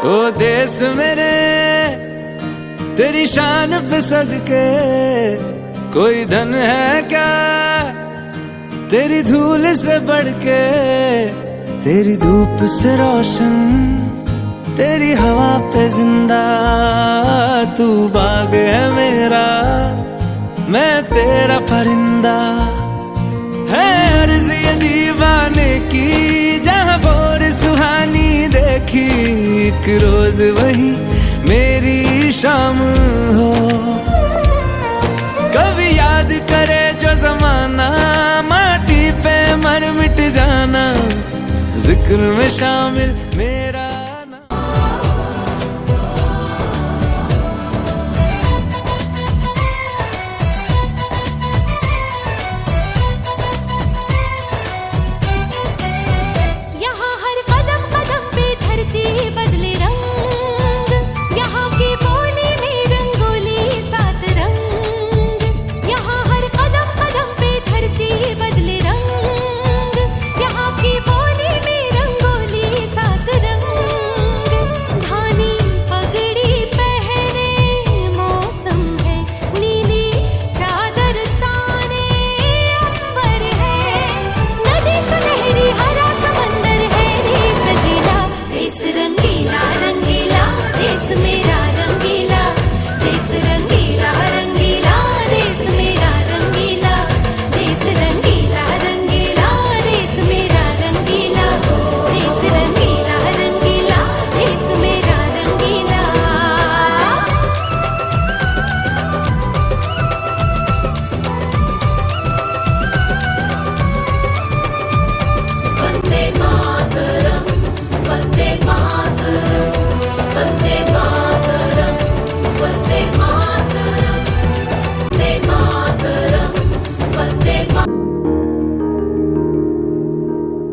ओ देश मेरे तेरी शान पे सदके, कोई धन है क्या तेरी धूल से बढ़ के। तेरी धूप से रोशन, तेरी हवा पे जिंदा, तू बाग है मेरा, मैं तेरा परिंदा। है अर्ज़ ये दीवाने की, जहाँ भोर सुहानी देखी, एक रोज वही मेरी शाम हो। कभी याद करे जो जमाना, माटी पे मर मिट जाना, जिक्र में शामिल मेरा।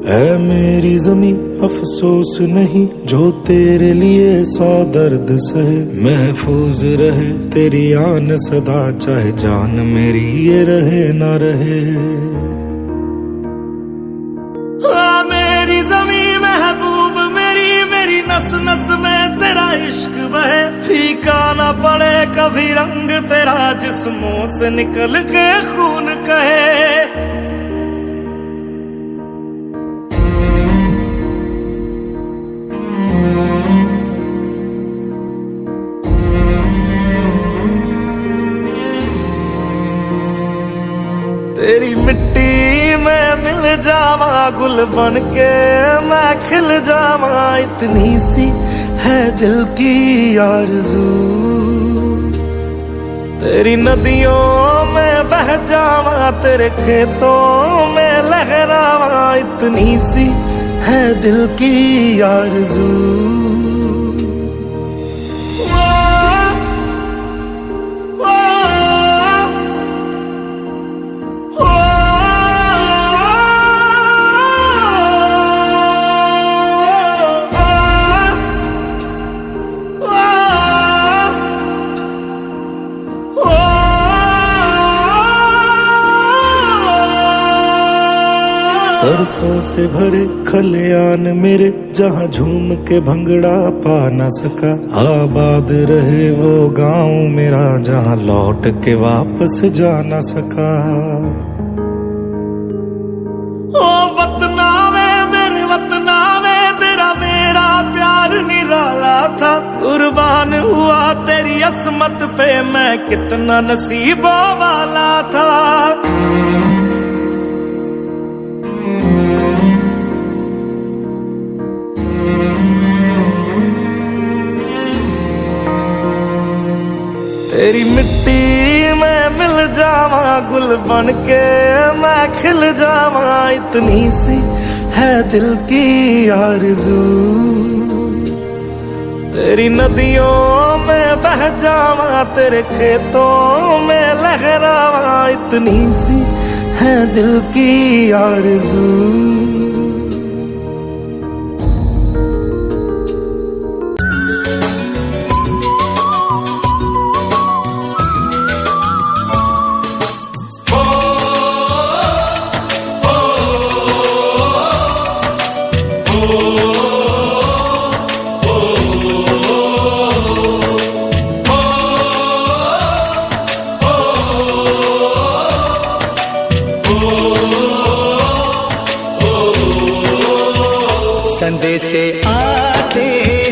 है मेरी ज़मीं अफसोस नहीं, जो तेरे लिए 100 दर्द सहे। महफूज रहे तेरी आन सदा, चाहे जान मेरी ये रहे ना रहे। मेरी ज़मीं महबूब मेरी, मेरी नस नस में तेरा इश्क बहे। फीका ना पड़े कभी रंग तेरा, जिस्मों से निकल के खून कहे। तेरी मिट्टी में मिल जावा, गुल बन के मैं खिल जावा, इतनी सी है दिल की आरज़ू। तेरी नदियों में बह जावा, तेरे खेतों में लहरावा, इतनी सी है दिल की आरज़ू। सरसों से भरे खलियान मेरे, जहाँ झूम के भंगड़ा पा न सका। आबाद रहे वो गांव मेरा, जहाँ लौट के वापस जा न सका। ओ वतना में मेरे वतना में, तेरा मेरा प्यार निराला था। कुर्बान हुआ तेरी असमत पे, मैं कितना नसीबों वाला था। तेरी मिट्टी में मिल जावा, गुल बन के मैं खिल जावा, इतनी सी है दिल की आरज़ू। तेरी नदियों में बह जावा, तेरे खेतों में लहरावा, इतनी सी है दिल की आरज़ू। oh, oh, oh. संदेशे आते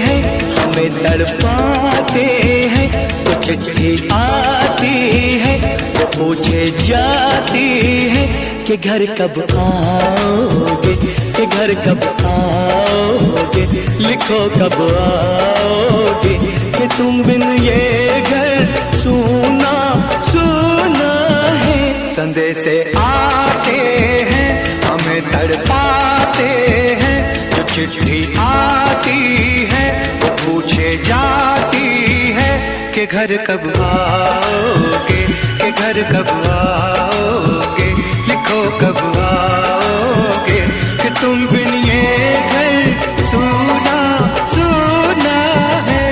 हैं हमें तड़पाते हैं, तो चिट्ठी आती है वो पूछे जाती है कि घर कब आओगे, कि घर कब आओगे, लिखो कब आओगे, कि तुम बिन ये घर सूना सूना है। संदेशे आते हैं हमें तड़पाते हैं, जो चिट्ठी आती है वो पूछे जाती है कि घर कब आओगे, कि घर कब आओगे, लिखो कब आओगे, कि तुम बिन ये घर सूना सूना है।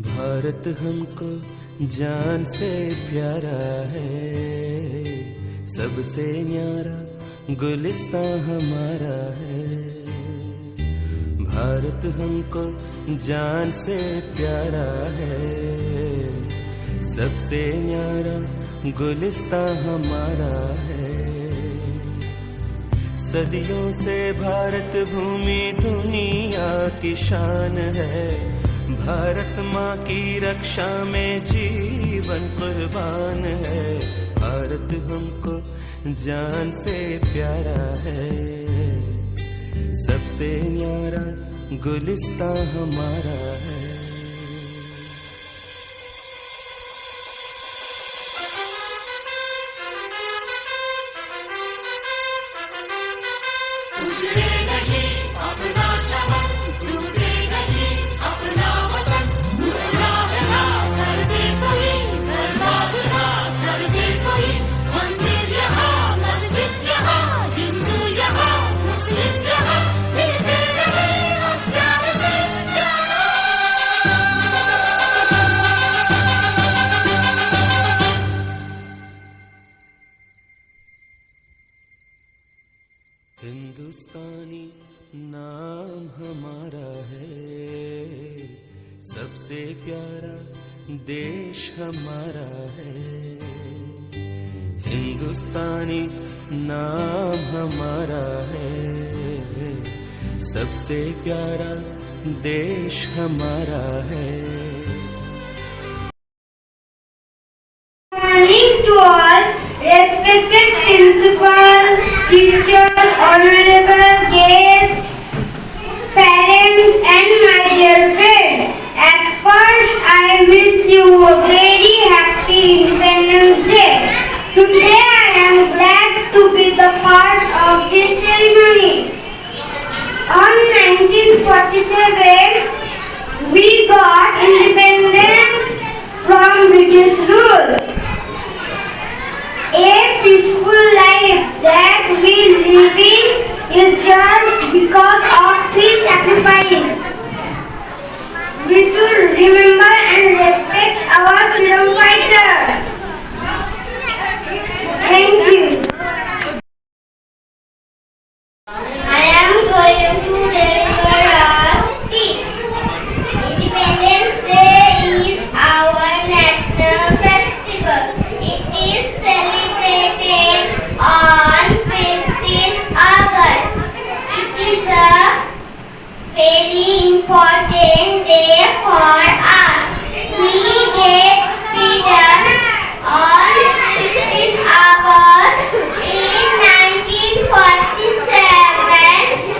भारत हमको जान से प्यारा है, सबसे न्यारा गुलिस्तां हमारा है। भारत हमको जान से प्यारा है, सबसे न्यारा गुलिस्तां हमारा है। सदियों से भारत भूमि दुनिया की शान है, भारत माँ की रक्षा में जीवन कुर्बान है। भारत हमको जान से प्यारा है, सबसे न्यारा गुलिस्तां हमारा है। उजड़े नहीं अपना चमन, टूटे नहीं अपना वतन, टूटा है ना कर दे कोई, बर्बाद ना कर दे कोई। मंदिर यहाँ, मस्जिद यहाँ, हिंदू यहाँ, मुस्लिम यहाँ, मिलते रहे हम प्यार से जाना। हिंदुस्तानी नाम हमारा है, सबसे प्यारा देश हमारा है। हिंदुस्तानी नाम हमारा है, सबसे प्यारा देश हमारा है। Morning to all, respected principal, teachers, honorable guests, parents and my dear friends. At first I wish you a very happy Independence Day. Today I am glad to be the part of this ceremony. On 1947, we got independence from British rule. A peaceful life that we live in is just because of free sacrifice. We should remember and respect our freedom fighters. Thank you. I am going to deliver a speech. Independence Day is our national festival. It is celebrated on 15th August. It is a very important day for us. We get freedom on 16th August in 1947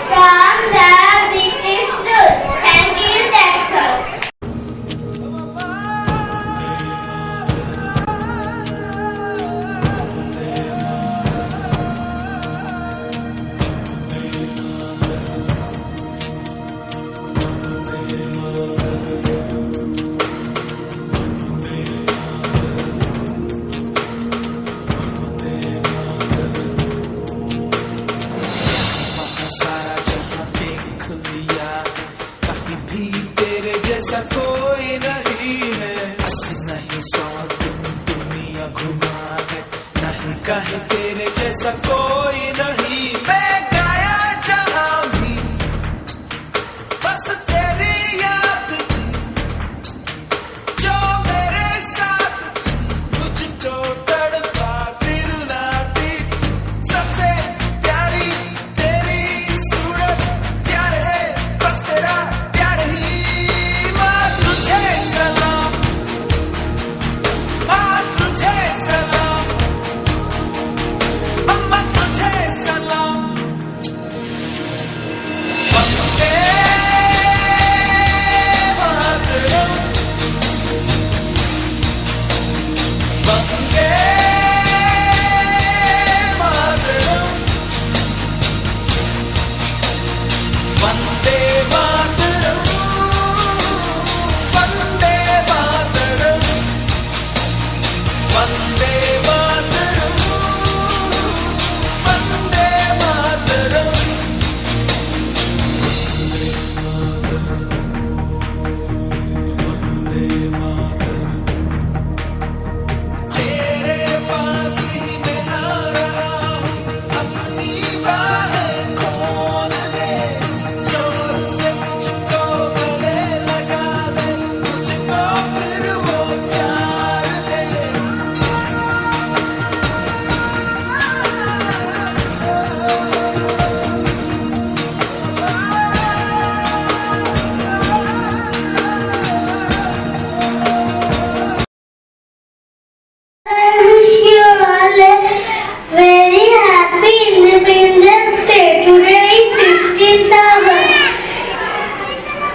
from the British rule. Thank you, that's all. सारा जहां देख लिया, कहीं भी तेरे जैसा कोई नहीं है। बस नहीं 100 दिन दुनिया घुमा है, नहीं कहीं तेरे जैसा कोई नहीं मैं गाया जहां भी बस तेरी याद थी जो मेरे साथ थी मुझको तड़पाती रुलाती सबसे प्यारी तेरी सूरत प्यार है बस तेरा प्यार ही माँ तुझे सलाम माँ तुझे सलाम अम्मा तुझे सलाम वंदे मातरम वंदे मातरम वंदे मातरम वंदे मातरम वंदे मातरम वंदे मातरम वंदे मातरम तेरे पास ही मैं आ रहा हूँ अपनी बाहें खोल दे जोर से मुझको गले लगा दे मुझको फिर वो प्यार दे I wish you all a very happy Independence Day. Today is 15th August.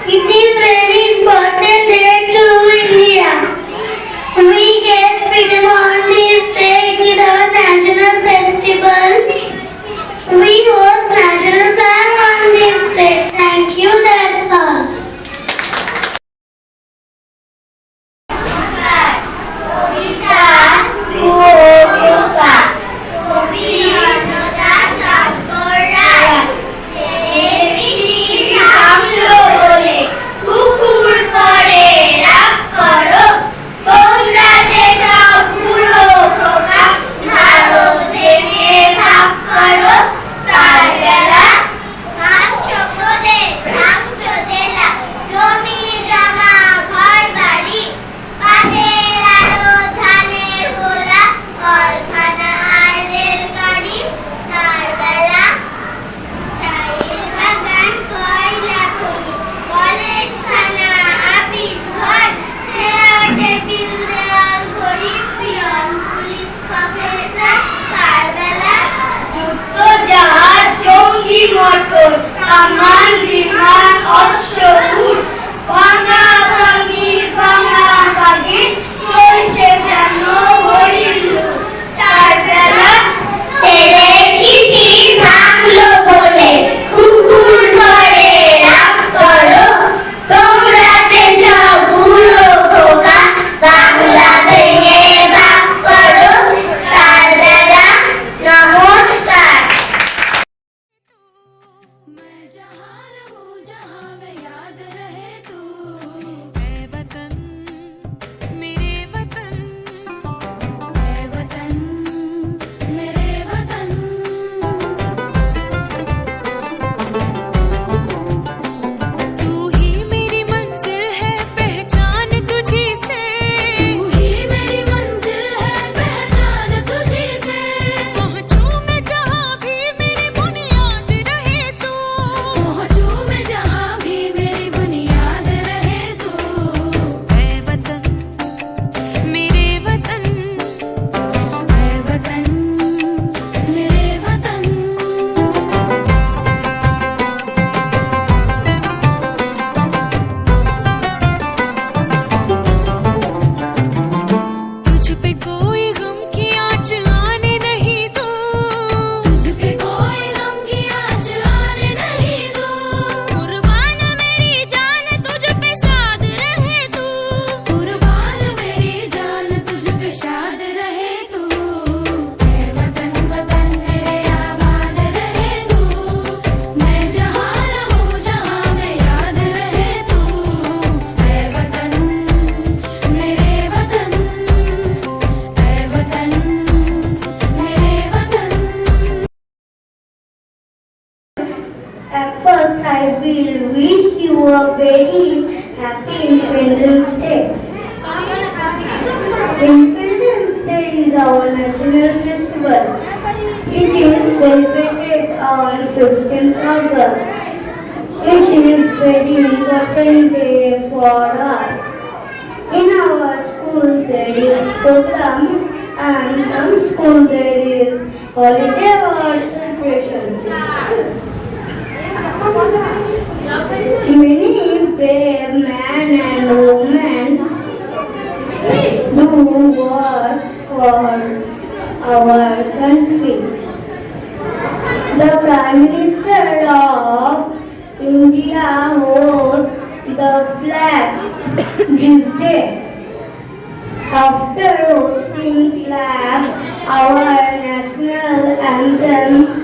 It is very important day to India. We get freedom on this day. It is our national festival. We host national flag on this day. Thank you. That's all. Kaman biman অশ্বভূত ভাঙা ভাঙি ভাঙা ভাগি চলছে যেন হরিলু তার বেলা তেরে শিশির ভাঙলো বলে কুকুর ঘরে রাগ করো তোমরা যেসব বুড়ো খোকা বাংলা ভেঙে ভাগ করো তার বেলা নমস্কার। मैं जहाँ रहूँ जहाँ में याद रहे तू I will wish you a very happy Independence Day. Independence Day is our national festival. It is celebrated on 15th August. It is very important day for us. In our school there is program and some school there is holiday or celebration. Many brave men and women do work for our country. The Prime Minister of India hosts the flag this day. After hosting flag, our national anthem